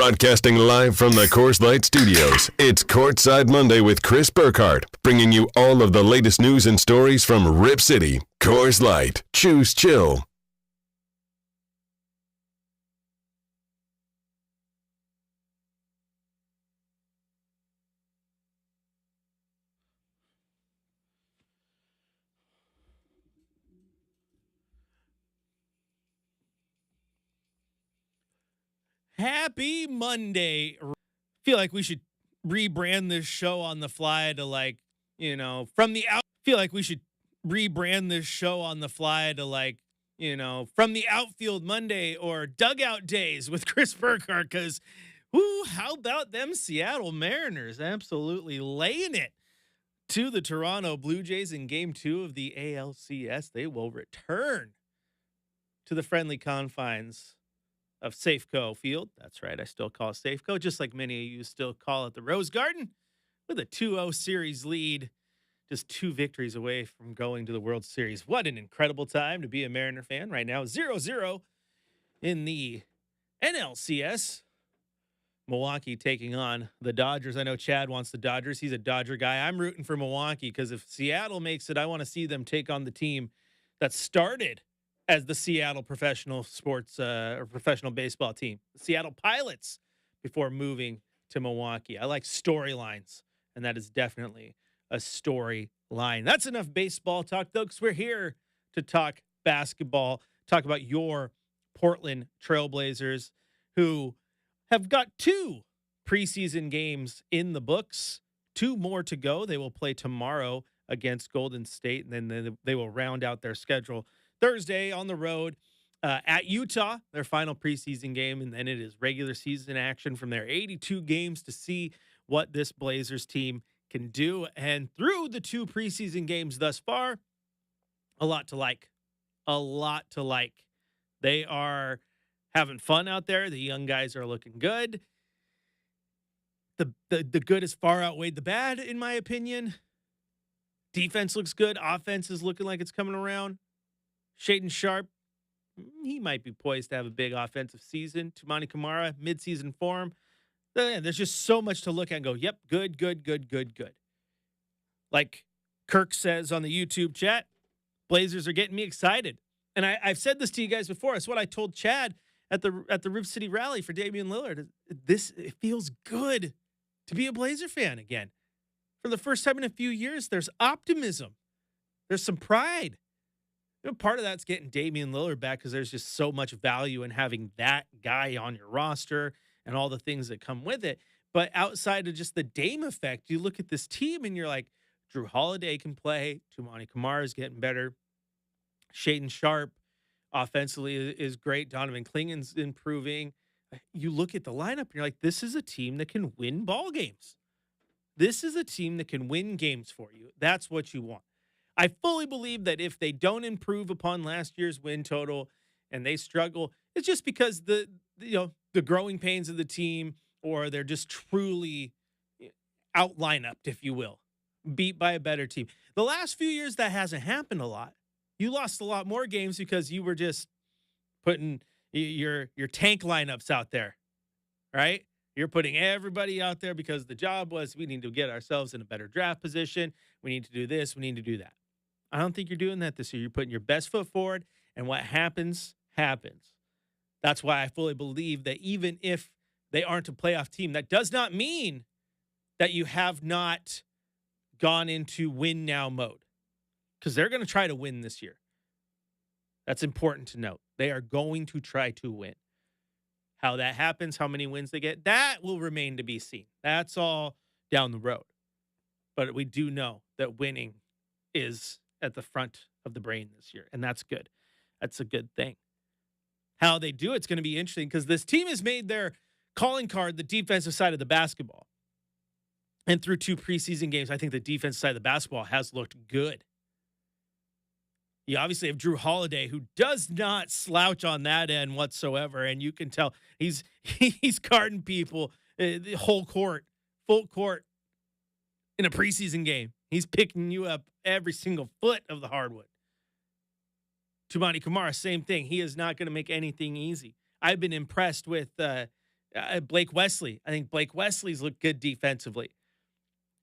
Broadcasting live from the Courtside Studios, it's Courtside Monday with Chris Burkhardt, bringing you all of the latest news and stories from Rip City. Coors Light. Choose chill. Happy Monday. Feel like we should rebrand this show on the fly to from the outfield Monday or dugout days with Chris Burkhardt, because how about them Seattle Mariners absolutely laying it to the Toronto Blue Jays in game 2 of the ALCS. They will return to the friendly confines of Safeco Field. That's right, I still call it Safeco, just like many of you still call it the Rose Garden, with a 2-0 series lead, just 2 victories away from going to the World Series. What an incredible time to be a Mariner fan right now. 0-0 in the NLCS. Milwaukee taking on the Dodgers. I know Chad wants the Dodgers. He's a Dodger guy. I'm rooting for Milwaukee because if Seattle makes it, I want to see them take on the team that started as the Seattle professional sports or professional baseball team, the Seattle Pilots, before moving to Milwaukee. I like storylines, and that is definitely a storyline. That's enough baseball talk, though, because we're here to talk basketball, talk about your Portland Trailblazers, who have got 2 preseason games in the books, 2 more to go. They will play tomorrow against Golden State, and then they will round out their schedule Thursday on the road at Utah, their final preseason game, and then it is regular season action from their 82 games to see what this Blazers team can do. And through the 2 preseason games thus far, a lot to like. A lot to like. They are having fun out there. The young guys are looking good. The good has far outweighed the bad, in my opinion. Defense looks good. Offense is looking like it's coming around. Shaden Sharp, he might be poised to have a big offensive season. Tumani Kamara, midseason form. There's just so much to look at and go, yep, good. Like Kirk says on the YouTube chat, Blazers are getting me excited. And I've said this to you guys before. It's what I told Chad at the Rip City rally for Damian Lillard. It feels good to be a Blazer fan again. For the first time in a few years, there's optimism. There's some pride. Part of that's getting Damian Lillard back because there's just so much value in having that guy on your roster and all the things that come with it. But outside of just the Dame effect, you look at this team and you're like, Drew Holiday can play. Tumani Kamara is getting better. Shaden Sharp offensively is great. Donovan Clingan's improving. You look at the lineup and you're like, this is a team that can win ball games. This is a team that can win games for you. That's what you want. I fully believe that if they don't improve upon last year's win total and they struggle, it's just because the growing pains of the team, or they're just truly out lineup, if you will, beat by a better team. The last few years, that hasn't happened a lot. You lost a lot more games because you were just putting your tank lineups out there, right? You're putting everybody out there because the job was, we need to get ourselves in a better draft position. We need to do this. We need to do that. I don't think you're doing that this year. You're putting your best foot forward, and what happens, happens. That's why I fully believe that even if they aren't a playoff team, that does not mean that you have not gone into win now mode, because they're going to try to win this year. That's important to note. They are going to try to win. How that happens, how many wins they get, that will remain to be seen. That's all down the road. But we do know that winning is at the front of the brain this year, and that's good. That's a good thing. How they do it's going to be interesting, because this team has made their calling card the defensive side of the basketball. And through 2 preseason games, I think the defensive side of the basketball has looked good. You obviously have Drew Holiday, who does not slouch on that end whatsoever, and you can tell he's guarding people the whole court, full court in a preseason game. He's picking you up every single foot of the hardwood. Tumani Kamara, same thing. He is not going to make anything easy. I've been impressed with Blake Wesley. I think Blake Wesley's looked good defensively.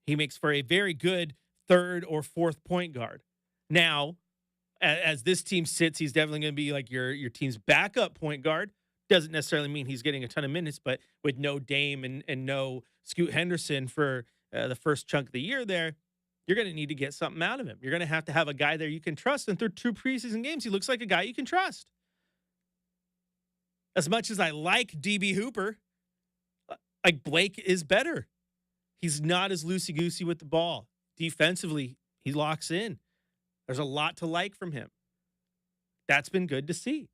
He makes for a very good third or fourth point guard. Now, as this team sits, he's definitely going to be like your team's backup point guard. Doesn't necessarily mean he's getting a ton of minutes, but with no Dame and no Scoot Henderson for the first chunk of the year there, you're going to need to get something out of him. You're going to have a guy there you can trust. And through 2 preseason games, he looks like a guy you can trust. As much as I like DB Hooper, like Blake is better. He's not as loosey-goosey with the ball. Defensively, he locks in. There's a lot to like from him. That's been good to see.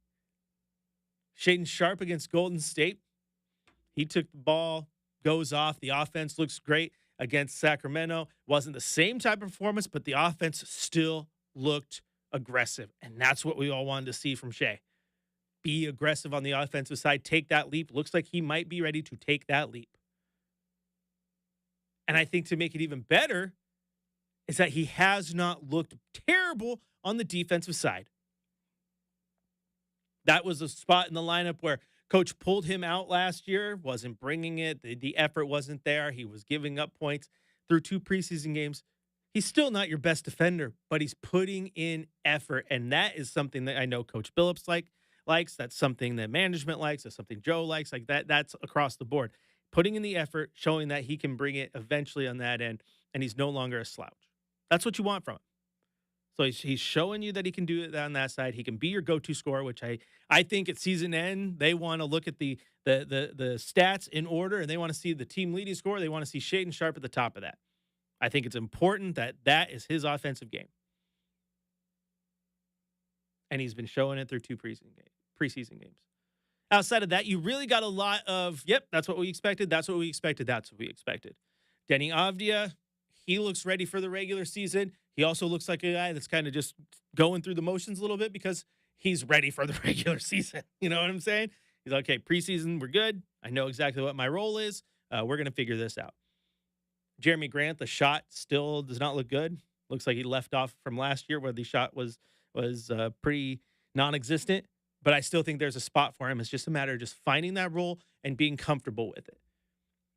Shaden Sharp against Golden State. He took the ball, goes off. The offense looks great against Sacramento. Wasn't the same type of performance, but the offense still looked aggressive. And that's what we all wanted to see from Shea. Be aggressive on the offensive side. Take that leap. Looks like he might be ready to take that leap. And I think to make it even better is that he has not looked terrible on the defensive side. That was a spot in the lineup where coach pulled him out last year, wasn't bringing it. The effort wasn't there. He was giving up points through 2 preseason games. He's still not your best defender, but he's putting in effort. And that is something that I know Coach Billups likes. That's something that management likes. That's something Joe likes. Like that's across the board. Putting in the effort, showing that he can bring it eventually on that end, and he's no longer a slouch. That's what you want from him. So he's showing you that he can do it on that side. He can be your go-to scorer, which I think at season end, they want to look at the stats in order, and they want to see the team leading scorer. They want to see Shaden Sharp at the top of that. I think it's important that is his offensive game. And he's been showing it through 2 preseason games. Outside of that, you really got a lot of, yep, that's what we expected. That's what we expected. That's what we expected. Denny Avdia, he looks ready for the regular season. He also looks like a guy that's kind of just going through the motions a little bit because he's ready for the regular season. You know what I'm saying? He's like, okay, preseason, we're good. I know exactly what my role is. We're going to figure this out. Jeremy Grant, the shot still does not look good. Looks like he left off from last year where the shot was pretty non-existent. But I still think there's a spot for him. It's just a matter of just finding that role and being comfortable with it.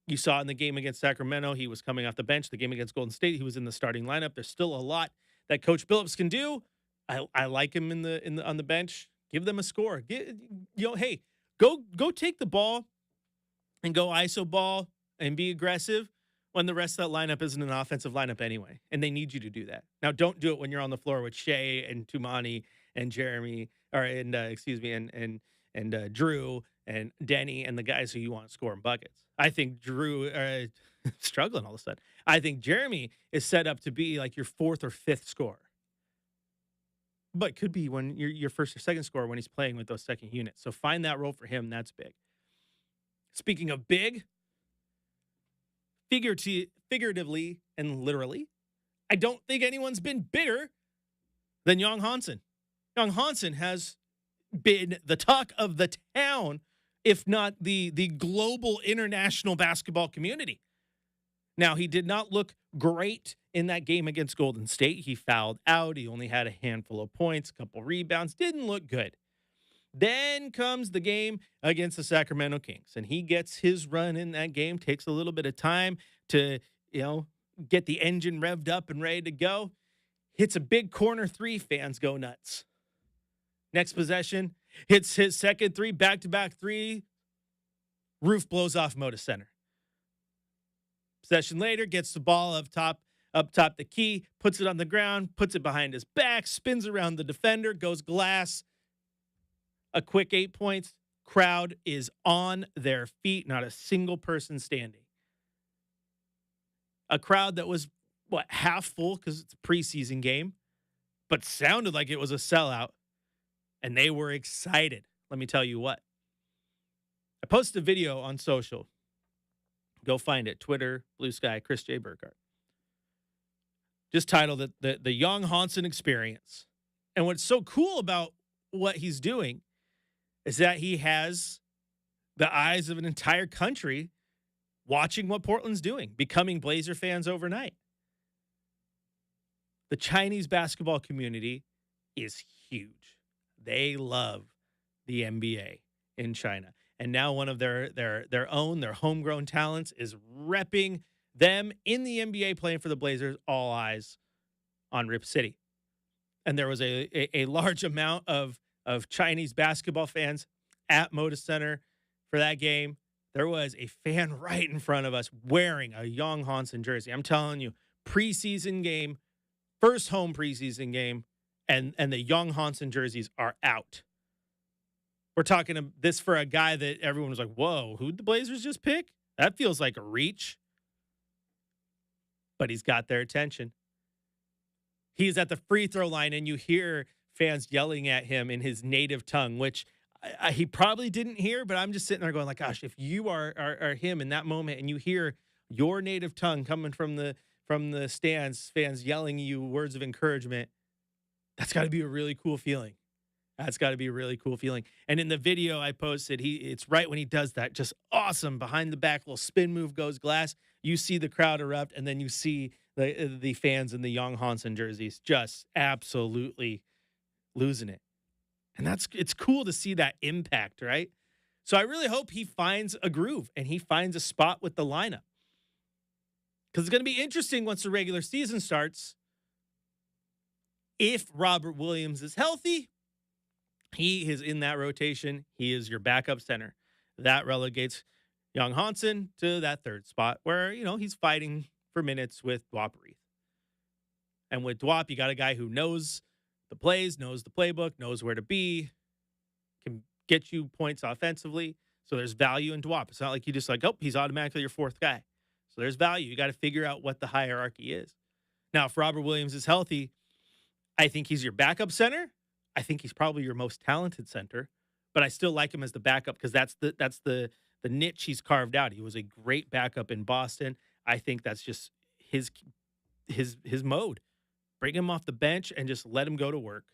You saw in the game against Sacramento, he was coming off the bench. The game against Golden State, he was in the starting lineup. There's still a lot that Coach Billups can do. I like him on the bench. Give them a score. Hey, go take the ball and go ISO ball and be aggressive when the rest of that lineup isn't an offensive lineup anyway. And they need you to do that. Now, don't do it when you're on the floor with Shea and Tumani and Jeremy, and Drew and Denny and the guys who you want scoring buckets. I think Drew struggling all of a sudden. I think Jeremy is set up to be like your 4th or 5th scorer. But could be when you're your first or second scorer when he's playing with those second units. So find that role for him. That's big. Speaking of big, figuratively and literally, I don't think anyone's been bigger than Young Hansen. Young Hansen has been the talk of the town, if not the global international basketball community. Now, he did not look great in that game against Golden State. He fouled out. He only had a handful of points, a couple rebounds. Didn't look good. Then comes the game against the Sacramento Kings, and he gets his run in that game. Takes a little bit of time to, get the engine revved up and ready to go. Hits a big corner 3. Fans go nuts. Next possession, hits his second 3, back-to-back 3. Roof blows off Moda Center. Possession later, gets the ball up top the key, puts it on the ground, puts it behind his back, spins around the defender, goes glass. A quick 8 points. Crowd is on their feet, not a single person standing. A crowd that was, half full because it's a preseason game, but sounded like it was a sellout. And they were excited. Let me tell you what. I posted a video on social. Go find it. Twitter, Blue Sky, Chris J. Burkhardt. Just titled it the Young Hansen Experience. And what's so cool about what he's doing is that he has the eyes of an entire country watching what Portland's doing, becoming Blazer fans overnight. The Chinese basketball community is huge. They love the NBA in China. and now one of their homegrown talents is repping them in the NBA, playing for the Blazers. All eyes on Rip City. And there was a large amount of Chinese basketball fans at Moda Center for that game. There was a fan right in front of us wearing a Young Hansen jersey. I'm telling you, preseason game, first home preseason game, and the Young Hansen jerseys are out. We're talking this for a guy that everyone was like, whoa, who'd the Blazers just pick? That feels like a reach. But he's got their attention. He's at the free throw line, and you hear fans yelling at him in his native tongue, which he probably didn't hear, but I'm just sitting there going like, gosh, if you are him in that moment and you hear your native tongue coming from the stands, fans yelling you words of encouragement, that's got to be a really cool feeling. That's got to be a really cool feeling. And in the video I posted, it's right when he does that, just awesome, behind the back, little spin move, goes glass. You see the crowd erupt, and then you see the fans in the Young Hansen jerseys just absolutely losing it. And it's cool to see that impact, right? So I really hope he finds a groove and he finds a spot with the lineup. Because it's going to be interesting once the regular season starts. If Robert Williams is healthy, he is in that rotation. He is your backup center. That relegates Young Hansen to that third spot where, he's fighting for minutes with Dwap Reith. And with Dwap, you got a guy who knows the plays, knows the playbook, knows where to be, can get you points offensively. So there's value in Dwap. It's not like you just he's automatically your fourth guy. So there's value. You got to figure out what the hierarchy is. Now, if Robert Williams is healthy, I think he's your backup center. I think he's probably your most talented center, but I still like him as the backup because that's the niche he's carved out. He was a great backup in Boston. I think that's just his mode. Bring him off the bench and just let him go to work.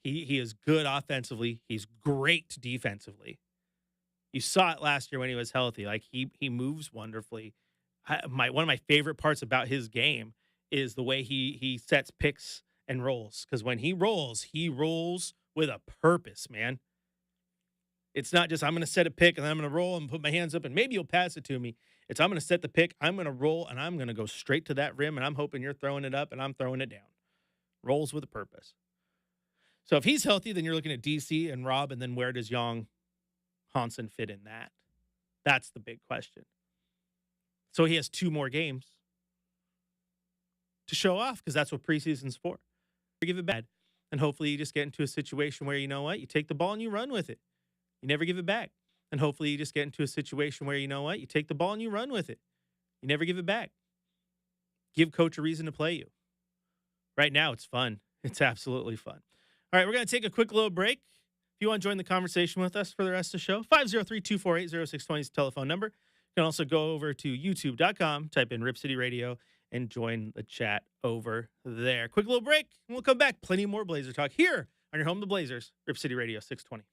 He is good offensively. He's great defensively. You saw it last year when he was healthy. Like he moves wonderfully. One of my favorite parts about his game is the way he sets picks and rolls. Because when he rolls with a purpose, man. It's not just I'm going to set a pick and then I'm going to roll and put my hands up and maybe you'll pass it to me. It's I'm going to set the pick, I'm going to roll, and I'm going to go straight to that rim, and I'm hoping you're throwing it up and I'm throwing it down. Rolls with a purpose. So if he's healthy, then you're looking at DC and Rob, and then where does Young Hansen fit in that? That's the big question. So he has 2 more games to show off because that's what preseason's for. Give it back, and hopefully you just get into a situation where, you know what, you take the ball and you run with it. You never give it back. And hopefully you just get into a situation where, you know what, you take the ball and you run with it. You never give it back. Give coach a reason to play you. Right now, it's fun. It's absolutely fun. All right, we're going to take a quick little break. If you want to join the conversation with us for the rest of the show, 503-248-0620 is the telephone number. You can also go over to youtube.com, type in Rip City Radio, and join the chat over there. Quick little break, and we'll come back. Plenty more Blazer talk here on your home, the Blazers, Rip City Radio 620.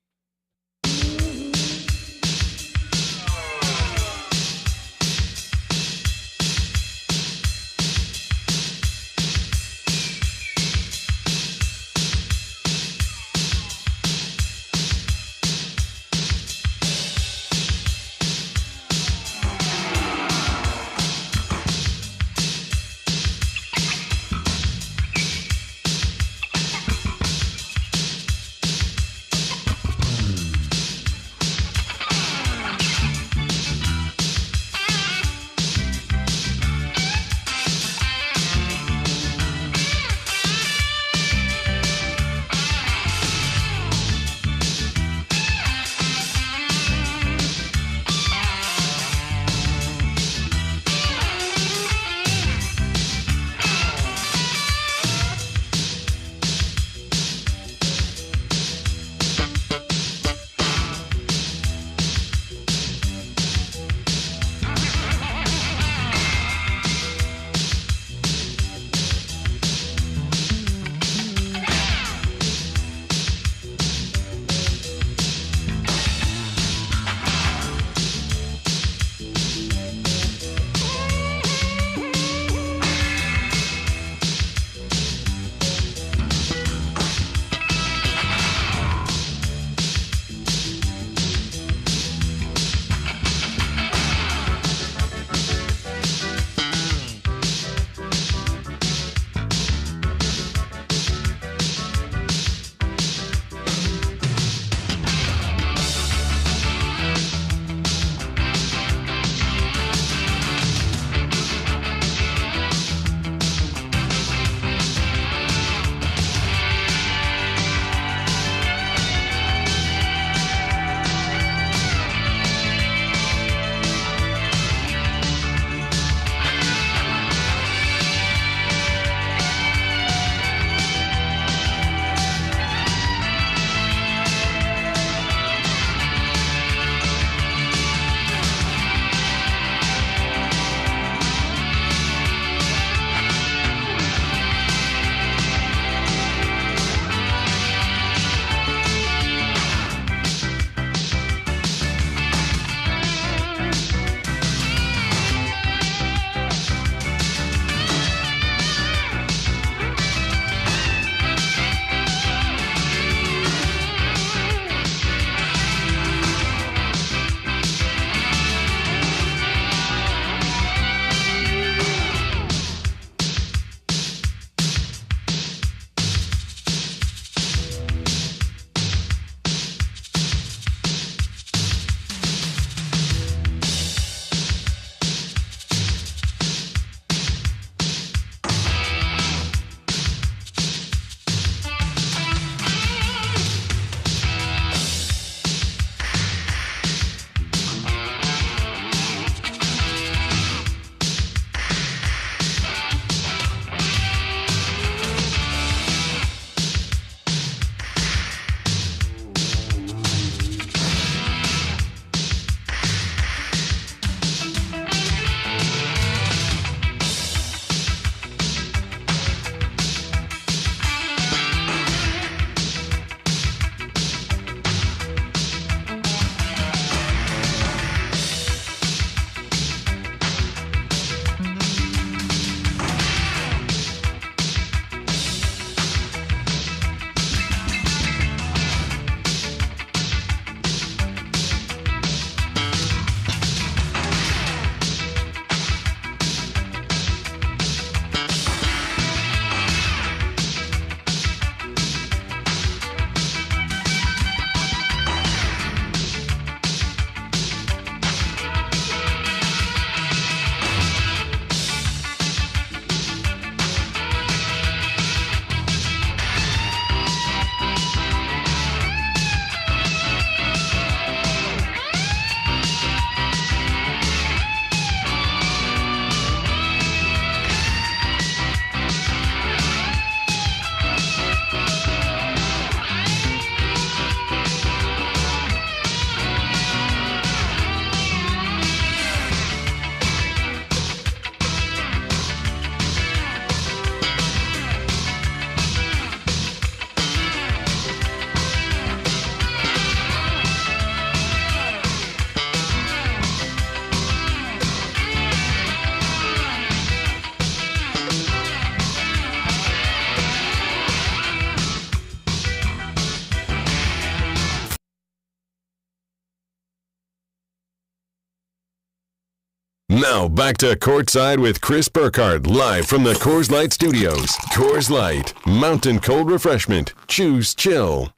Now back to Courtside with Chris Burkhardt, live from the Coors Light Studios. Coors Light, mountain cold refreshment. Choose chill.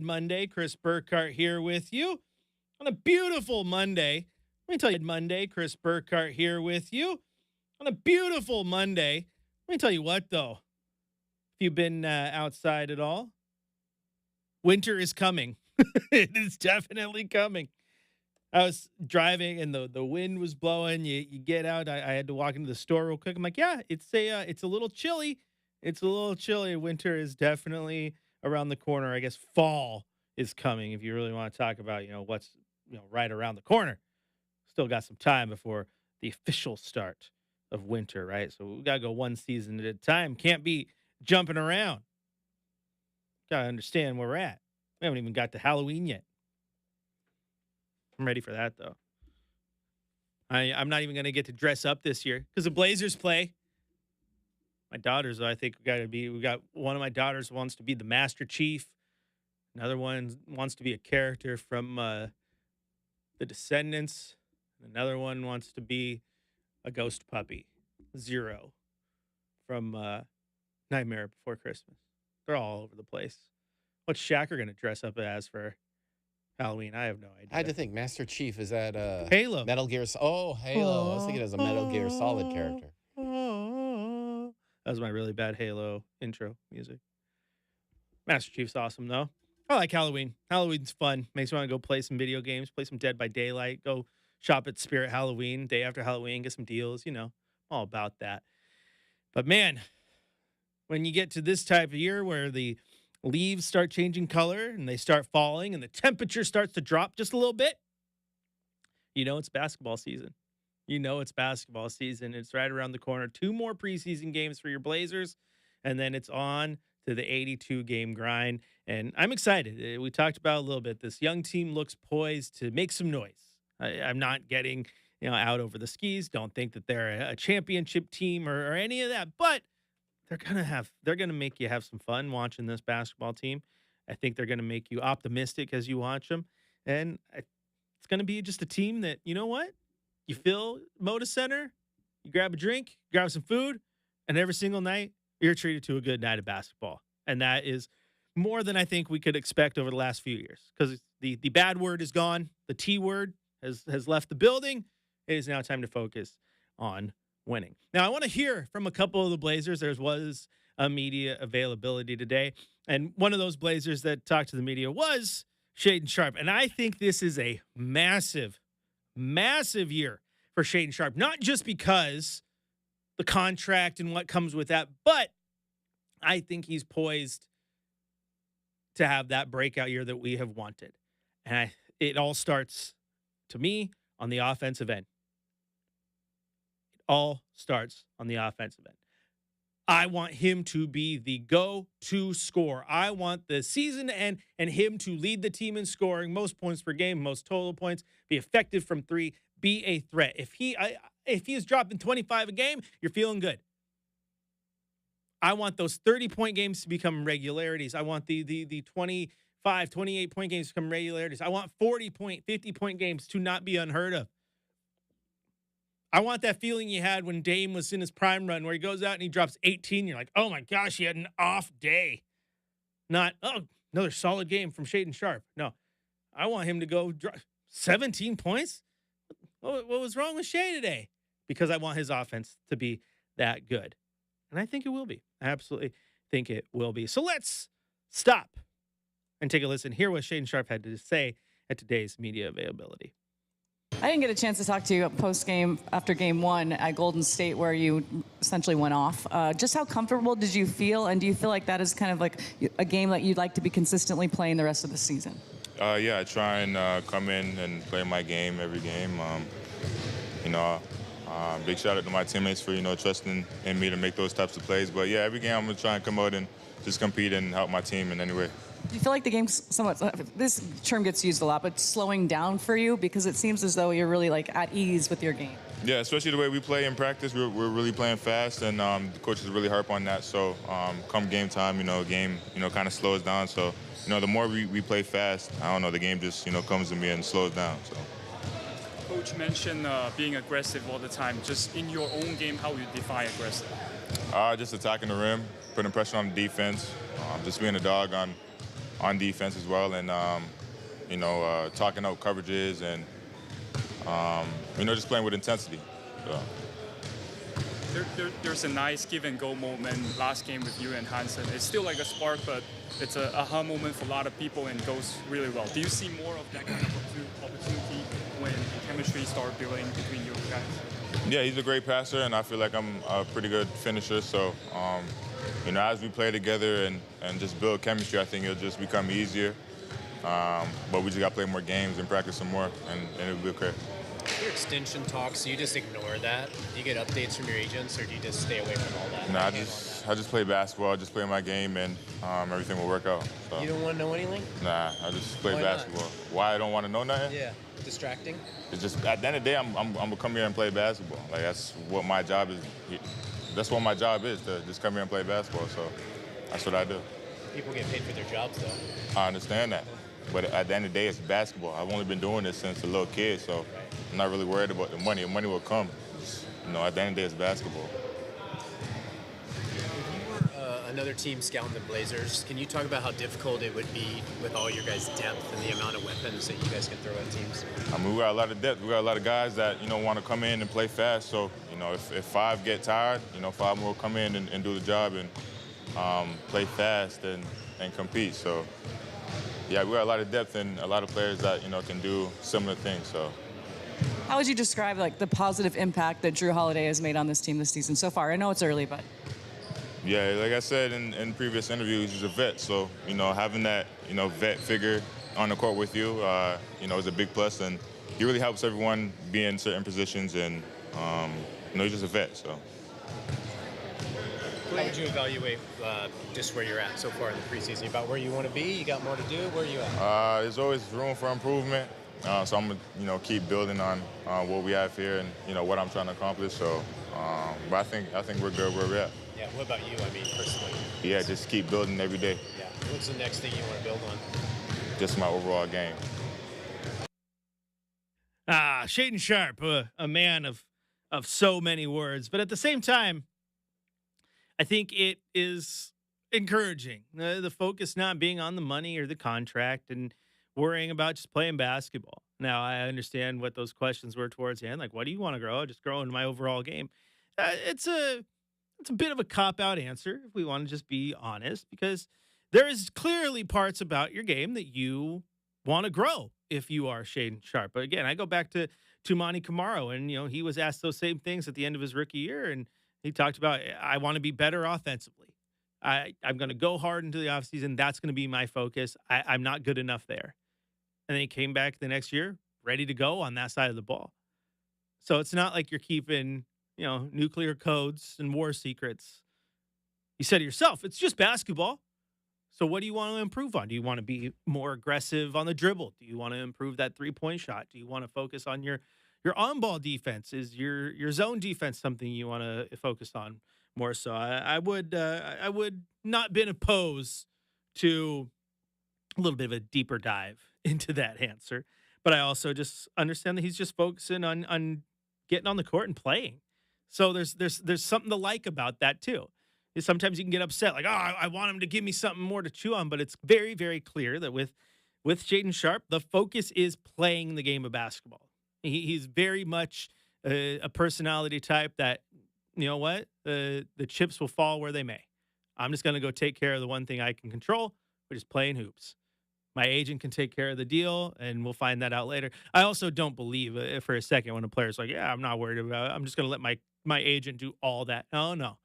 Monday, Chris Burkhardt here with you on a beautiful Monday. Let me tell you, Chris Burkhardt here with you on a beautiful Monday. Let me tell you what, though, if you've been outside at all, winter is coming. It is definitely coming. I was driving and the wind was blowing. You get out. I had to walk into the store real quick. I'm like, yeah, it's a little chilly. It's a little chilly. Winter is definitely around the corner. I guess fall is coming. If you really want to talk about, what's right around the corner. Still got some time before the official start of winter, right? So we gotta go one season at a time. Can't be jumping around. Gotta understand where we're at. We haven't even got to Halloween yet. I'm ready for that though. I'm not even gonna get to dress up this year because the Blazers play. My daughters, I think we got one of my daughters wants to be the Master Chief. Another one wants to be a character from the Descendants. Another one wants to be a ghost puppy. Zero from Nightmare Before Christmas. They're all over the place. What's Shaq going to dress up as for Halloween? I have no idea. I had to think. Master Chief, is that Halo. Metal Gear? Oh, Halo. I was thinking it was a Metal Gear Solid character. That was my really bad Halo intro music. Master Chief's awesome, though. I like Halloween. Halloween's fun. Makes me want to go play some video games, play some Dead by Daylight, go shop at Spirit Halloween, day after Halloween, get some deals, all about that. But man, when you get to this type of year where the leaves start changing color and they start falling and the temperature starts to drop just a little bit, it's basketball season. It's basketball season. It's right around the corner. 2 more preseason games for your Blazers, and then it's on to the 82-game grind. And I'm excited. We talked about a little bit. This young team looks poised to make some noise. I'm not getting out over the skis. Don't think that they're a championship team or any of that. But they're gonna make you have some fun watching this basketball team. I think they're gonna make you optimistic as you watch them, and it's gonna be just a team that you fill Moda Center, you grab a drink, grab some food, and every single night you're treated to a good night of basketball, and that is more than I think we could expect over the last few years because the bad word is gone, the T word has left the building. It is now time to focus on winning. Now, I want to hear from a couple of the Blazers. There was a media availability today, and one of those Blazers that talked to the media was Shaden Sharp. And I think this is a massive, massive year for Shaden Sharp, not just because the contract and what comes with that, but I think he's poised to have that breakout year that we have wanted. And it all starts, to me, on the offensive end. All starts on the offensive end. I want him to be the go-to scorer. I want the season to end and him to lead the team in scoring, most points per game, most total points, be effective from 3, be a threat. If he is dropping 25 a game, you're feeling good. I want those 30-point games to become regularities. I want the 25, 28-point games to become regularities. I want 40-point, 50-point games to not be unheard of. I want that feeling you had when Dame was in his prime run where he goes out and he drops 18. You're like, oh, my gosh, he had an off day. Not, another solid game from Shaden Sharp. No, I want him to go 17 points. What was wrong with Shay today? Because I want his offense to be that good. And I think it will be. I absolutely think it will be. So let's stop and take a listen. Hear what Shaden Sharp had to say at today's media availability. I didn't get a chance to talk to you post-game after game 1 at Golden State where you essentially went off. Just how comfortable did you feel, and do you feel like that is kind of like a game that you'd like to be consistently playing the rest of the season? Yeah, I try and come in and play my game every game. You know, big shout out to my teammates for, trusting in me to make those types of plays. But yeah, every game I'm going to try and come out and just compete and help my team in any way. Do you feel like the game's somewhat, this term gets used a lot, but slowing down for you? Because it seems as though you're really like at ease with your game. Yeah, especially the way we play in practice. We're really playing fast, and the coaches really harp on that. So come game time, game, kind of slows down. So, the more we play fast, I don't know, the game just, comes to me and slows down. So. Coach mentioned being aggressive all the time. Just in your own game, how you define aggressive? Just attacking the rim, putting pressure on the defense, just being a dog on defense as well, and talking out coverages and just playing with intensity. So. There's a nice give and go moment last game with you and Hansen. It's still like a spark, but it's a aha moment for a lot of people and goes really well. Do you see more of that kind of opportunity when chemistry start building between you guys? Yeah, he's a great passer, and I feel like I'm a pretty good finisher. So, as we play together and just build chemistry, I think it'll just become easier. But we just got to play more games and practice some more, and it'll be okay. Your extension talks, do you just ignore that? Do you get updates from your agents, or do you just stay away from all that? No, I just play basketball. I just play my game, and everything will work out. So. You don't want to know anything? Nah, I just play Why basketball. not? Why I don't want to know nothing? Yeah, distracting? It's just, at the end of the day, I'm gonna come here and play basketball. Like, that's what my job is. That's what my job is, to just come here and play basketball. So that's what I do. People get paid for their jobs, though. I understand that. But at the end of the day, it's basketball. I've only been doing this since a little kid, so I'm not really worried about the money. The money will come. Just, at the end of the day, it's basketball. If you were another team scouting the Blazers, can you talk about how difficult it would be with all your guys' depth and the amount of weapons that you guys can throw at teams? I mean, we got a lot of depth. We got a lot of guys that, want to come in and play fast. So, if five get tired, five more come in and do the job and play fast and compete. So, yeah, we got a lot of depth and a lot of players that, can do similar things. So. How would you describe like the positive impact that Drew Holiday has made on this team this season so far? I know it's early, but. Yeah, like I said in previous interviews, he's a vet. So, having that, vet figure on the court with you, is a big plus. And he really helps everyone be in certain positions. And, he's just a vet, so. How would you evaluate just where you're at so far in the preseason? About where you want to be? You got more to do? Where are you at? There's always room for improvement. So I'm gonna, keep building on what we have here and, what I'm trying to accomplish. So, but I think we're good where we're at. Yeah. What about you? I mean, personally. Yeah, just keep building every day. Yeah. What's the next thing you want to build on? Just my overall game. Shaden Sharp, a man of so many words, but at the same time, I think it is encouraging. The focus not being on the money or the contract and worrying about just playing basketball. Now, I understand what those questions were towards the end. Like, what do you want to grow? Just grow in my overall game. It's a bit of a cop-out answer if we want to just be honest, because there is clearly parts about your game that you want to grow if you are Shaden Sharp. But again, I go back to Tumani Kamara, and, he was asked those same things at the end of his rookie year, and he talked about, I want to be better offensively. I'm going to go hard into the offseason. That's going to be my focus. I'm not good enough there. And then he came back the next year ready to go on that side of the ball. So it's not like you're keeping, nuclear codes and war secrets. You said to yourself, it's just basketball. So what do you want to improve on? Do you want to be more aggressive on the dribble? Do you want to improve that three-point shot? Do you want to focus on your on-ball defense? Is your zone defense something you want to focus on more so? I would not been opposed to a little bit of a deeper dive into that answer, but I also just understand that he's just focusing on getting on the court and playing. So there's something to like about that too. Sometimes you can get upset, like, I want him to give me something more to chew on, but it's very, very clear that with Shaden Sharp, the focus is playing the game of basketball. He's very much a personality type that, you know what, the chips will fall where they may. I'm just going to go take care of the one thing I can control, which is playing hoops. My agent can take care of the deal, and we'll find that out later. I also don't believe for a second when a player's like, yeah, I'm not worried about it. I'm just going to let my agent do all that. No.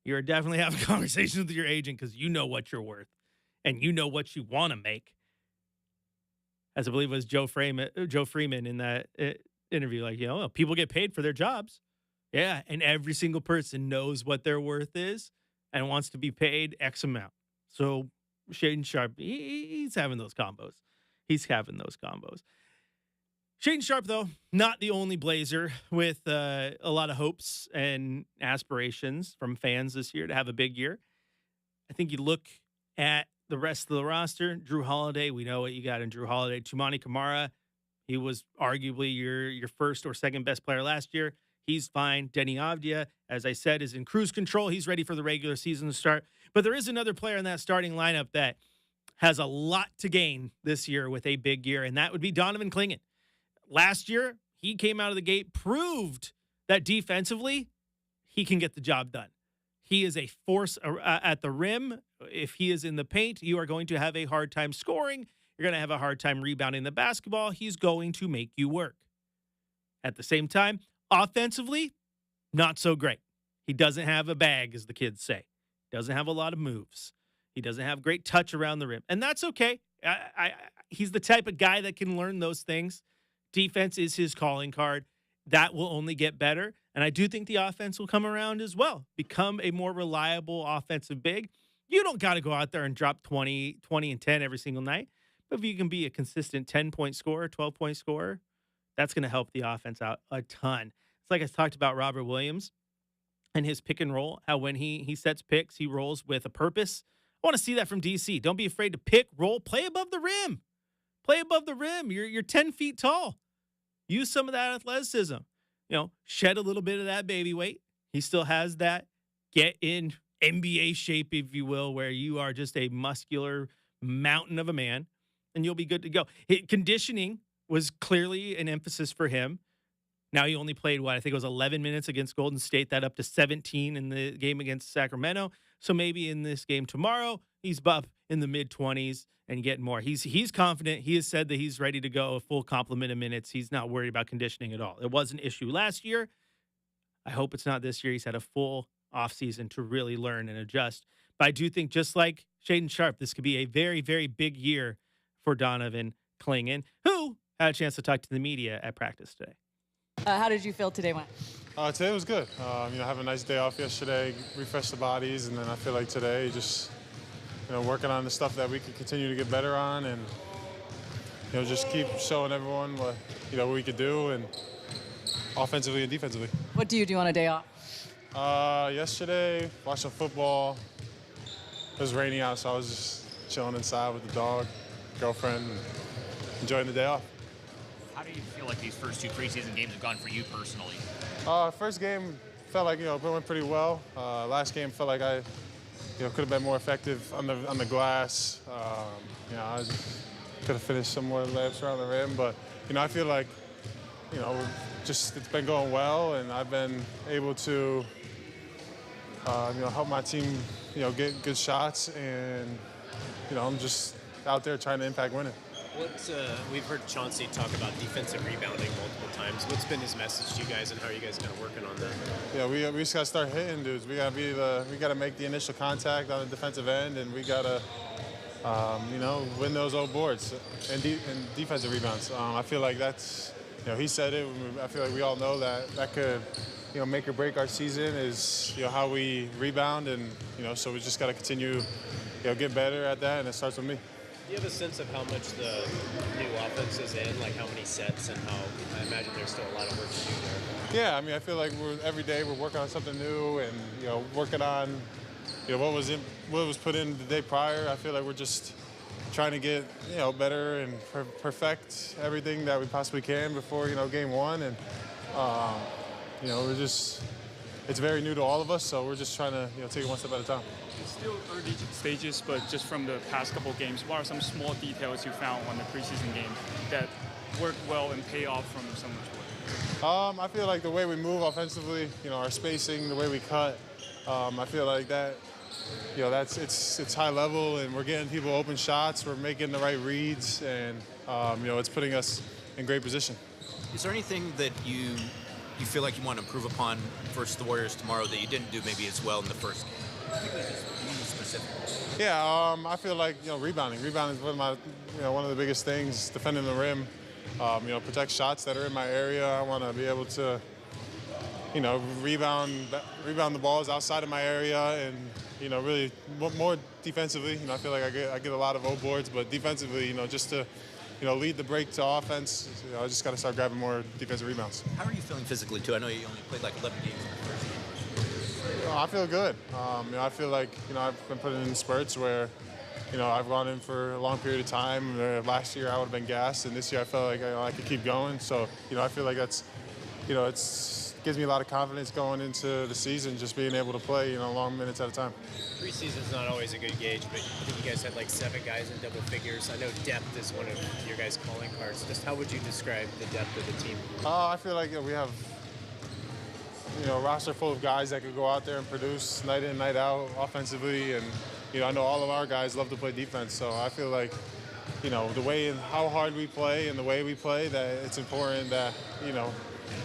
You're definitely having conversations with your agent because you know what you're worth and you know what you want to make. As I believe it was Joe Freeman in that interview, like, people get paid for their jobs. Yeah, and every single person knows what their worth is and wants to be paid X amount. So Shaden Sharp, he's having those combos. Shaden Sharp, though, not the only Blazer with a lot of hopes and aspirations from fans this year to have a big year. I think you look at the rest of the roster. Drew Holiday, we know what you got in Drew Holiday. Tumani Kamara, he was arguably your first or second best player last year. He's fine. Denny Avdia, as I said, is in cruise control. He's ready for the regular season to start. But there is another player in that starting lineup that has a lot to gain this year with a big year, and that would be Donovan Clingan. Last year, he came out of the gate, proved that defensively, he can get the job done. He is a force at the rim. If he is in the paint, you are going to have a hard time scoring. You're going to have a hard time rebounding the basketball. He's going to make you work. At the same time, offensively, not so great. He doesn't have a bag, as the kids say. Doesn't have a lot of moves. He doesn't have great touch around the rim. And that's okay. He's the type of guy that can learn those things. Defense is his calling card. That will only get better. And I do think the offense will come around as well. Become a more reliable offensive big. You don't got to go out there and drop 20 and 10 every single night. But if you can be a consistent 10-point scorer, 12-point scorer, that's going to help the offense out a ton. It's like I talked about Robert Williams and his pick and roll, how when he sets picks, he rolls with a purpose. I want to see that from DC. Don't be afraid to pick, roll, play above the rim. Play above the rim. You're 10 feet tall. Use some of that athleticism. Shed a little bit of that baby weight. He still has that. Get in NBA shape, if you will, where you are just a muscular mountain of a man, and you'll be good to go. Conditioning was clearly an emphasis for him. Now he only played, I think it was 11 minutes against Golden State, that up to 17 in the game against Sacramento. So maybe in this game tomorrow, he's up in the mid-20s and getting more. He's confident. He has said that he's ready to go a full complement of minutes. He's not worried about conditioning at all. It was an issue last year. I hope it's not this year. He's had a full offseason to really learn and adjust. But I do think, just like Shaden Sharp, this could be a very, very big year for Donovan Clingan, who had a chance to talk to the media at practice today. How did you feel today went? Today was good. Have a nice day off yesterday, refresh the bodies, and then I feel like today just, working on the stuff that we could continue to get better on, and just keep showing everyone what we could do, and offensively and defensively. What do you do on a day off? Yesterday, watched some football. It was raining out, so I was just chilling inside with the dog, girlfriend, and enjoying the day off. How do you feel like these first two preseason games have gone for you personally? First game felt like it went pretty well. Last game felt like I could have been more effective on the glass. I could have finished some more laps around the rim, but I feel like just it's been going well, and I've been able to help my team get good shots, and I'm just out there trying to impact winning. We've heard Chauncey talk about defensive rebounding multiple times. What's been his message to you guys, and how are you guys kind of working on that? Yeah, we just gotta start hitting dudes. We gotta make the initial contact on the defensive end, and we gotta win those old boards and defensive rebounds. I feel like that's he said it. I feel like we all know that could make or break our season is how we rebound, and so we just gotta continue get better at that, and it starts with me. Do you have a sense of how much the new offense is in, like how many sets, and how I imagine there's still a lot of work to do there? Yeah, I feel like every day we're working on something new, and working on what was put in the day prior. I feel like we're just trying to get better and perfect everything that we possibly can before game one, and we're just it's very new to all of us, so we're just trying to take it one step at a time. It's still early stages, but just from the past couple of games, what are some small details you found on the preseason game that worked well and pay off from so much work? I feel like the way we move offensively, our spacing, the way we cut, I feel like that it's high level, and we're getting people open shots. We're making the right reads, and it's putting us in great position. Is there anything that you feel like you want to improve upon versus the Warriors tomorrow that you didn't do maybe as well in the first game? Particularly just you specifically. Yeah, I feel like rebounding. Rebounding is one of the biggest things. Defending the rim, protect shots that are in my area. I want to be able to, rebound the balls outside of my area, and really more defensively. I feel like I get a lot of O boards, but defensively, just to lead the break to offense. I just got to start grabbing more defensive rebounds. How are you feeling physically too? I know you only played like 11 games in the first game. I feel good. I feel like I've been putting in spurts where I've gone in for a long period of time. Last year I would have been gassed, and this year I felt like I could keep going. So I feel like that's gives me a lot of confidence going into the season, just being able to play long minutes at a time. Preseason's not always a good gauge, but I think you guys had like 7 guys in double figures. I know depth is one of your guys' calling cards. Just how would you describe the depth of the team? I feel like we have a roster full of guys that could go out there and produce night in, night out offensively, and I know all of our guys love to play defense. So I feel like the way and how hard we play and the way we play, that it's important that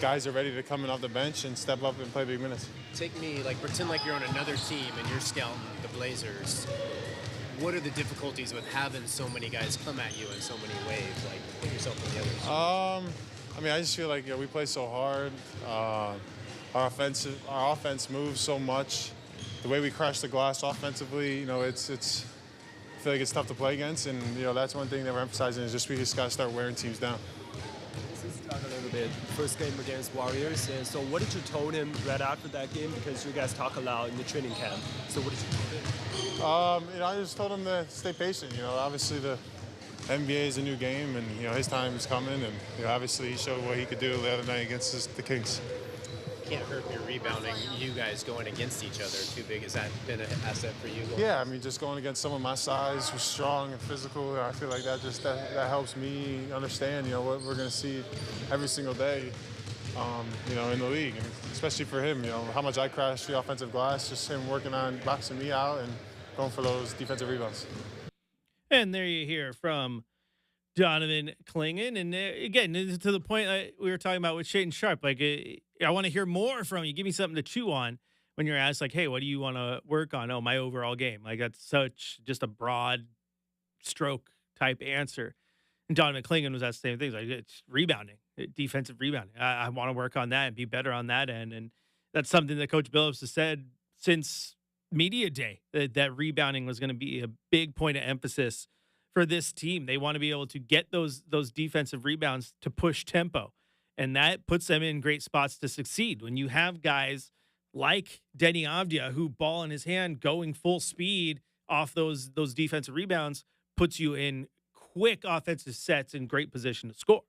guys are ready to come in off the bench and step up and play big minutes. Pretend like you're on another team and you're scouting the Blazers. What are the difficulties with having so many guys come at you in so many ways? Like, put yourself in the other team. I just feel like we play so hard. Our offense moves so much. The way we crash the glass offensively, it's. I feel like it's tough to play against, and that's one thing that we're emphasizing is just we just got to start wearing teams down. Let's talk a little bit. First game against Warriors, and so what did you told him right after that game? Because you guys talk a lot in the training camp. So what did you tell him? I just told him to stay patient. Obviously the NBA is a new game, and his time is coming, and obviously he showed what he could do the other night against the Kings. Can't hurt your rebounding. You guys going against each other too big. Has that been an asset for you? Yeah, just going against someone my size, who's strong and physical, I feel like that helps me understand, what we're going to see every single day, in the league, and especially for him, how much I crash the offensive glass, just him working on boxing me out and going for those defensive rebounds. And there you hear from Donovan Clingan. And again, to the point we were talking about with Shaden Sharp, I want to hear more from you. Give me something to chew on when you're asked, hey, what do you want to work on? Oh, my overall game. That's such just a broad stroke type answer. And Donovan Clingan was that same thing. It's rebounding, defensive rebounding. I want to work on that and be better on that end. And that's something that Coach Billups has said since media day, that rebounding was going to be a big point of emphasis for this team. They want to be able to get those defensive rebounds to push tempo. And that puts them in great spots to succeed. When you have guys like Denny Avdia, who ball in his hand going full speed off those defensive rebounds, puts you in quick offensive sets in great position to score.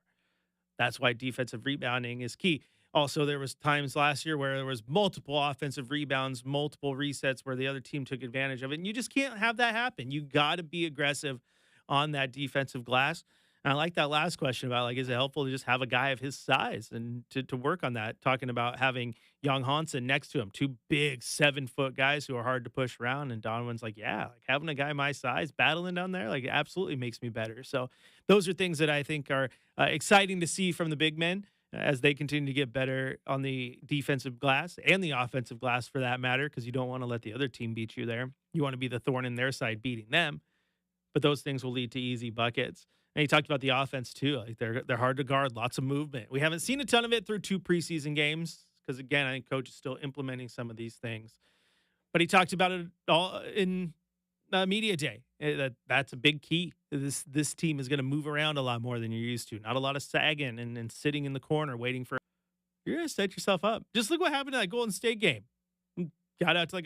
That's why defensive rebounding is key. Also, there was times last year where there was multiple offensive rebounds, multiple resets where the other team took advantage of it. And you just can't have that happen. You got to be aggressive on that defensive glass. And I like that last question about, is it helpful to just have a guy of his size and to work on that? Talking about having Young Hansen next to him, 2 big 7-foot guys who are hard to push around. And Donovan's having a guy my size battling down there, absolutely makes me better. So those are things that I think are exciting to see from the big men as they continue to get better on the defensive glass and the offensive glass for that matter, because you don't want to let the other team beat you there. You want to be the thorn in their side beating them. But those things will lead to easy buckets. And he talked about the offense too. They're hard to guard, lots of movement. We haven't seen a ton of it through 2 preseason games because, again, I think Coach is still implementing some of these things. But he talked about it all in media day. That's a big key. This team is going to move around a lot more than you're used to. Not a lot of sagging and sitting in the corner waiting for. You're going to set yourself up. Just look what happened in that Golden State game. Got out to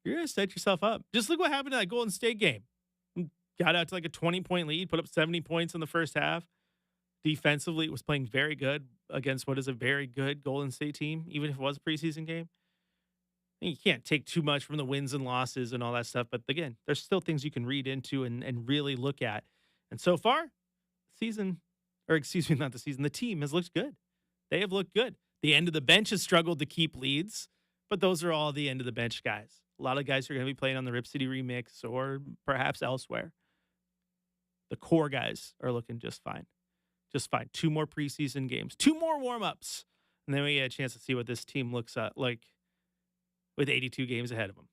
you're going to set yourself up. Just look what happened in that Golden State game. Got out to a 20-point lead, put up 70 points in the first half. Defensively, it was playing very good against what is a very good Golden State team, even if it was a preseason game. And you can't take too much from the wins and losses and all that stuff. But again, there's still things you can read into and really look at. And so far, the team has looked good. They have looked good. The end of the bench has struggled to keep leads, but those are all the end of the bench guys. A lot of guys are going to be playing on the Rip City Remix or perhaps elsewhere. The core guys are looking just fine. Just fine. 2 more preseason games, 2 more warm-ups, and then we get a chance to see what this team looks like with 82 games ahead of them.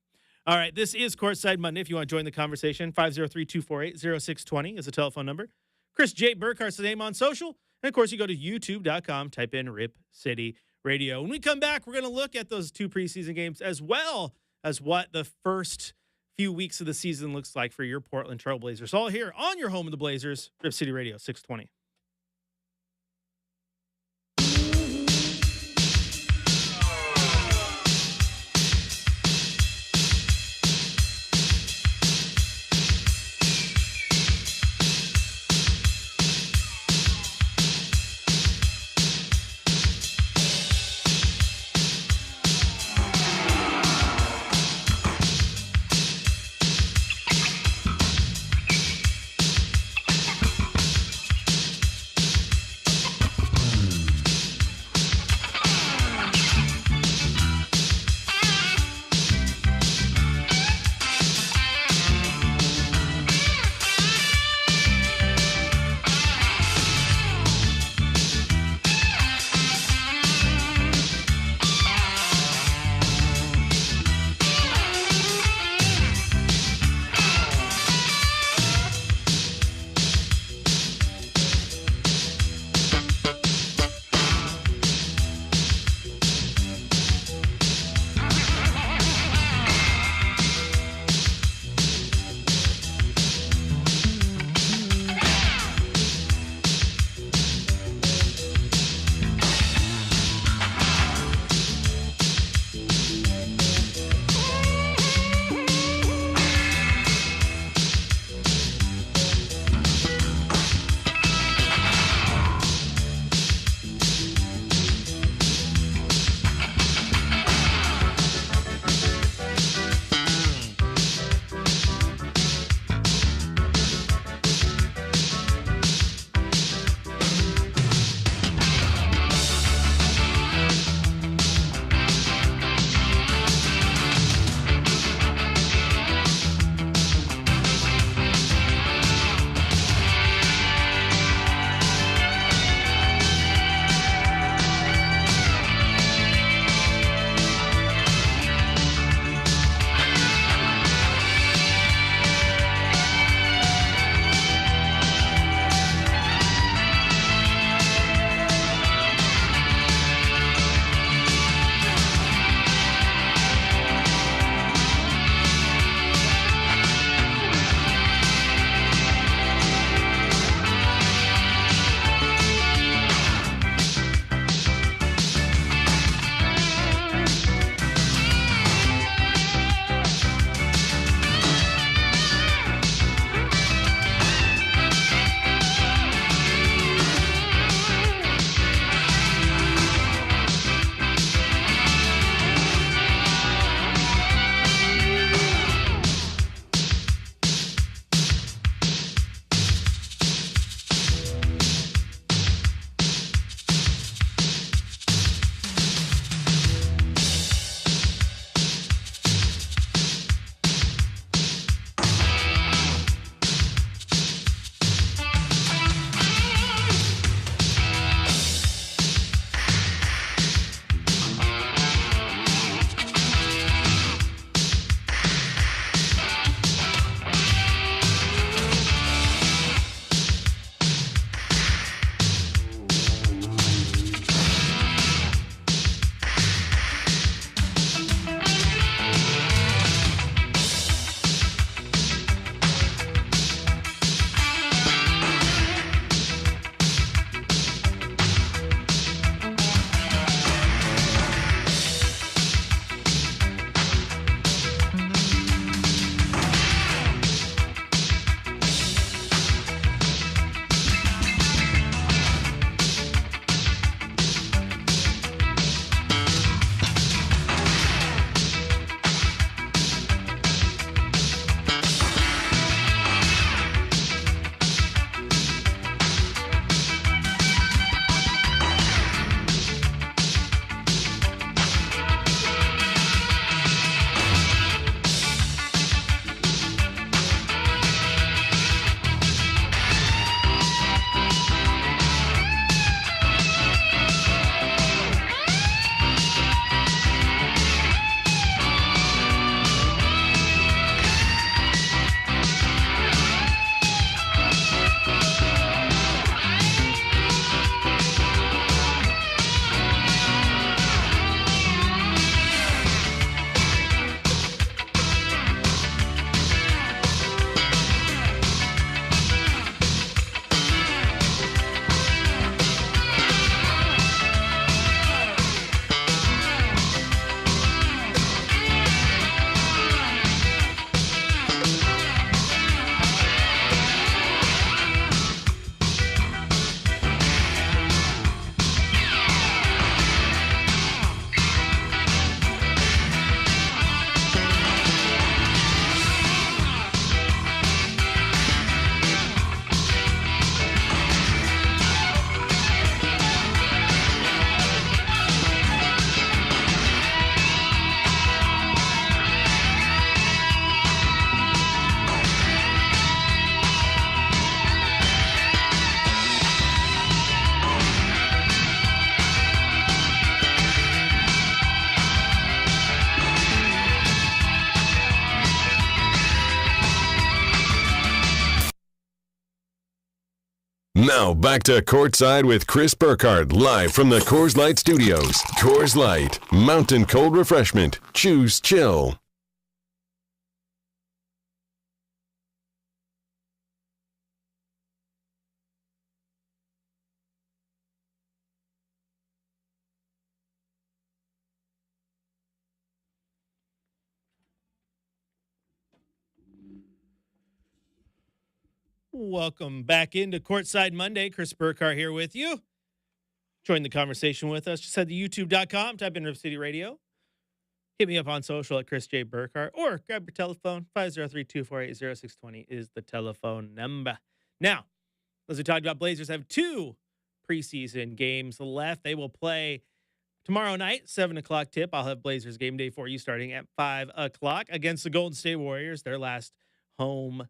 All right, this is Courtside Monday. If you want to join the conversation, 503-248-0620 is the telephone number. Chris J. Burkhart's the name on social. And, of course, you go to youtube.com, type in Rip City Radio. When we come back, we're going to look at those 2 preseason games as well as what the first few weeks of the season looks like for your Portland Trail Blazers. All here on your home of the Blazers, Rip City Radio, 620. Now back to Courtside with Chris Burkhardt, live from the Coors Light Studios. Coors Light, mountain cold refreshment. Choose chill. Welcome back into Courtside Monday. Chris Burkhardt here with you. Join the conversation with us. Just head to youtube.com, type in Rip City Radio. Hit me up on social at Chris J. Burkhardt, or grab your telephone. 503-248-0620 is the telephone number. Now, as we talked about, Blazers have 2 preseason games left. They will play tomorrow night, 7 o'clock tip. I'll have Blazers game day for you starting at 5 o'clock against the Golden State Warriors, their last home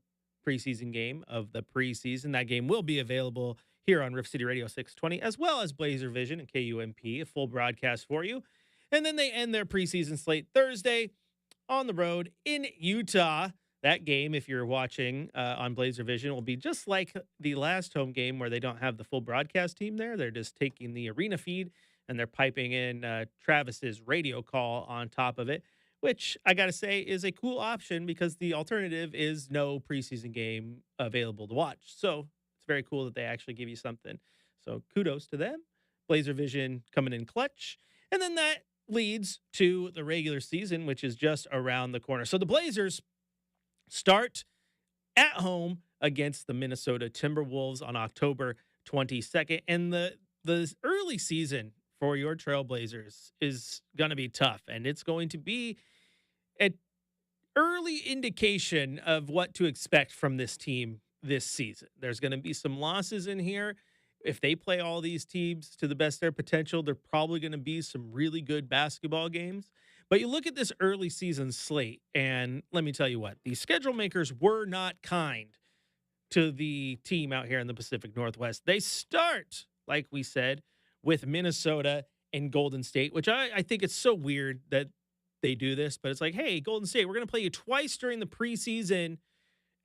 preseason game of the preseason. That game will be available here on Riff City Radio 620, as well as Blazer Vision and KUMP, a full broadcast for you. And then they end their preseason slate Thursday on the road in Utah. That game, if you're watching on Blazer Vision, will be just like the last home game where they don't have the full broadcast team there. They're just taking the arena feed and they're piping in Travis's radio call on top of it, which I got to say is a cool option because the alternative is no preseason game available to watch. So it's very cool that they actually give you something. So kudos to them. Blazer Vision coming in clutch. And then that leads to the regular season, which is just around the corner. So the Blazers start at home against the Minnesota Timberwolves on October 22nd. And the early season for your Trailblazers is going to be tough. And it's going to be an early indication of what to expect from this team this season. There's going to be some losses in here. If they play all these teams to the best of their potential, they're probably going to be some really good basketball games. But you look at this early season slate, and let me tell you what, the schedule makers were not kind to the team out here in the Pacific Northwest. They start, like we said, with Minnesota and Golden State, which I think it's so weird that they do this, but it's like, hey, Golden State, we're going to play you twice during the preseason,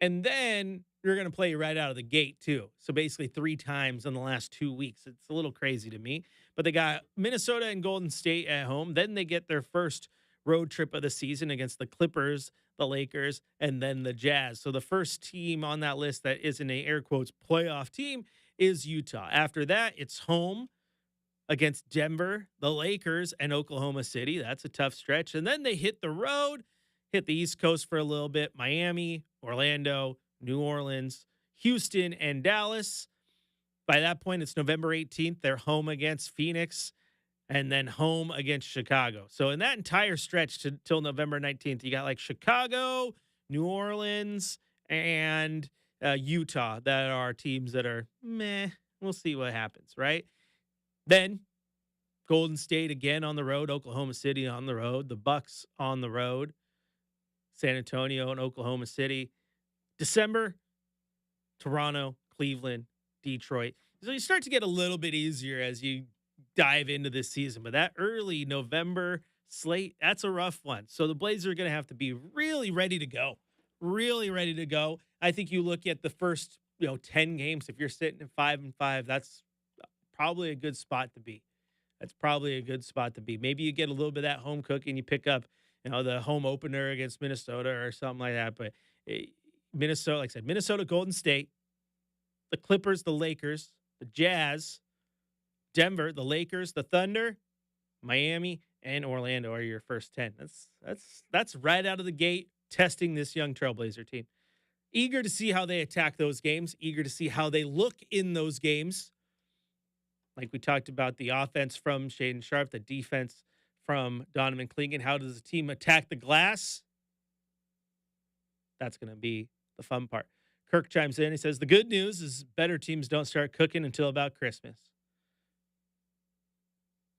and then you're going to play you right out of the gate, too. So basically 3 times in the last 2 weeks. It's a little crazy to me. But they got Minnesota and Golden State at home. Then they get their first road trip of the season against the Clippers, the Lakers, and then the Jazz. So the first team on that list that isn't a air quotes playoff team is Utah. After that, it's home against Denver, the Lakers, and Oklahoma City. That's a tough stretch. And then they hit the road, hit the East Coast for a little bit. Miami, Orlando, New Orleans, Houston, and Dallas. By that point, it's November 18th. They're home against Phoenix and then home against Chicago. So in that entire stretch till November 19th, you got like Chicago, New Orleans, and Utah that are teams that are meh. We'll see what happens, right? Then Golden State again on the road, Oklahoma City on the road, the Bucks on the road, San Antonio and Oklahoma City. December, Toronto, Cleveland, Detroit. So you start to get a little bit easier as you dive into this season. But that early November slate, that's a rough one. So the Blazers are going to have to be really ready to go. Really ready to go. I think you look at the first, 10 games. If you're sitting at 5-5, that's probably a good spot to be. That's probably a good spot to be. Maybe you get a little bit of that home cooking. You pick up, the home opener against Minnesota or something like that. But Minnesota, like I said, Minnesota, Golden State, the Clippers, the Lakers, the Jazz, Denver, the Lakers, the Thunder, Miami, and Orlando are your first 10. That's right out of the gate testing this young Trailblazer team. Eager to see how they attack those games, eager to see how they look in those games. Like we talked about the offense from Shaden Sharp, the defense from Donovan Clingan. How does the team attack the glass? That's going to be the fun part. Kirk chimes in. He says, the good news is better teams don't start cooking until about Christmas.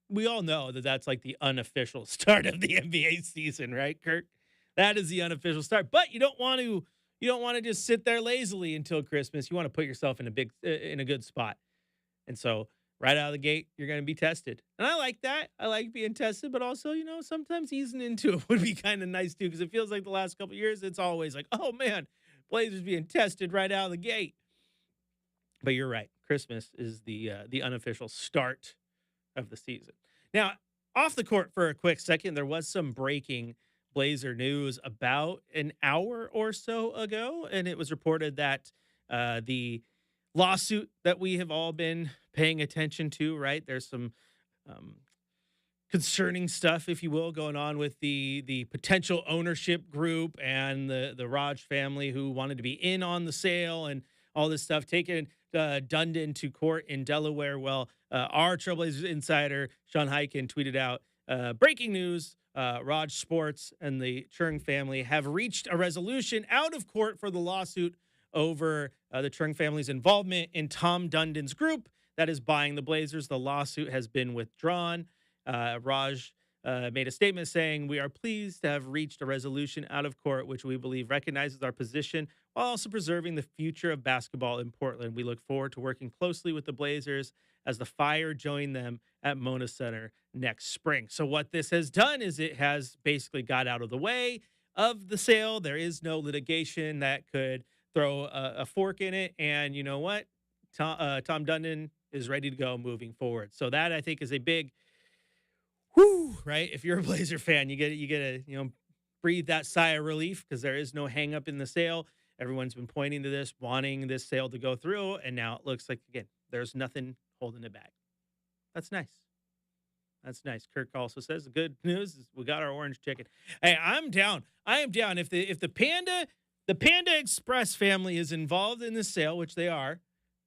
We all know that that's like the unofficial start of the NBA season, right, Kirk? That is the unofficial start. But you don't want to just sit there lazily until Christmas. You want to put yourself in a good spot. And so right out of the gate, you're going to be tested. And I like that. I like being tested, but also, sometimes easing into it would be kind of nice too, because it feels like the last couple of years, it's always like, oh man, Blazers being tested right out of the gate. But you're right. Christmas is the unofficial start of the season. Now, off the court for a quick second, there was some breaking Blazer news about an hour or so ago, and it was reported that the lawsuit that we have all been paying attention to, right? There's some concerning stuff, if you will, going on with the potential ownership group and the Raj family who wanted to be in on the sale and all this stuff, taking Dundon to court in Delaware. Well, our Trailblazers insider, Sean Hyken, tweeted out, breaking news, Raj Sports and the Chung family have reached a resolution out of court for the lawsuit over the Chung family's involvement in Tom Dundon's group that is buying the Blazers. The lawsuit has been withdrawn. Raj made a statement saying, "We are pleased to have reached a resolution out of court, which we believe recognizes our position while also preserving the future of basketball in Portland. We look forward to working closely with the Blazers as the Fire join them at Mona Center next spring." So what this has done is it has basically got out of the way of the sale. There is no litigation that could throw a fork in it. And you know what? Tom Dundon is ready to go moving forward. So that, I think, is a big whoo, right? If you're a Blazer fan, you get to breathe that sigh of relief because there is no hang up in the sale. Everyone's been pointing to this, wanting this sale to go through, and now it looks like, again, there's nothing holding it back. That's nice. That's nice. Kirk also says the good news is we got our orange chicken. Hey, I'm down. I am down. If the Panda Express family is involved in this sale, which they are,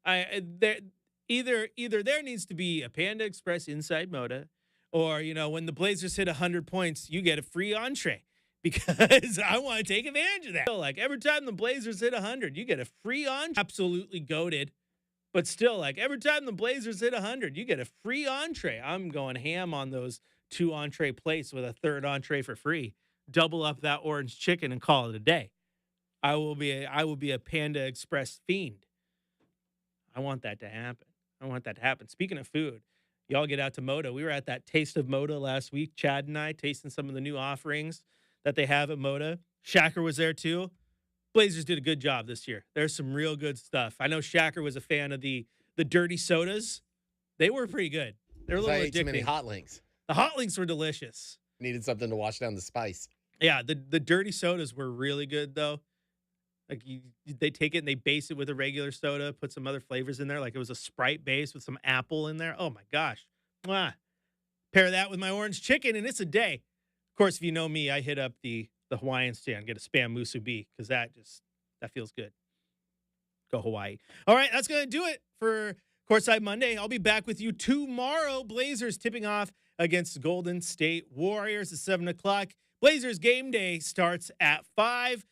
either there needs to be a Panda Express inside Moda, or when the Blazers hit 100 points, you get a free entree. Because I want to take advantage of that. Like every time the Blazers hit 100, you get a free entree. Absolutely goated. But still, like every time the Blazers hit 100, you get a free entree. I'm going ham on those 2 entree plates with a 3rd entree for free. Double up that orange chicken and call it a day. I will be a Panda Express fiend. I want that to happen. Speaking of food, y'all get out to Moda. We were at that Taste of Moda last week, Chad and I, tasting some of the new offerings that they have at Moda. Shacker was there too. Blazers did a good job this year. There's some real good stuff. I know Shacker was a fan of the dirty sodas. They were pretty good. They're a little addicting. Too many hot links. The hot links were delicious. Needed something to wash down the spice. Yeah, the dirty sodas were really good though. Like they take it and they base it with a regular soda, put some other flavors in there. Like it was a Sprite base with some apple in there. Oh my gosh. Mwah. Pair that with my orange chicken and it's a day. Of course, if you know me, I hit up the Hawaiian stand, get a spam musubi because that feels good. Go Hawaii. All right, that's going to do it for Courtside Monday. I'll be back with you tomorrow. Blazers tipping off against Golden State Warriors at 7 o'clock. Blazers game day starts at 5.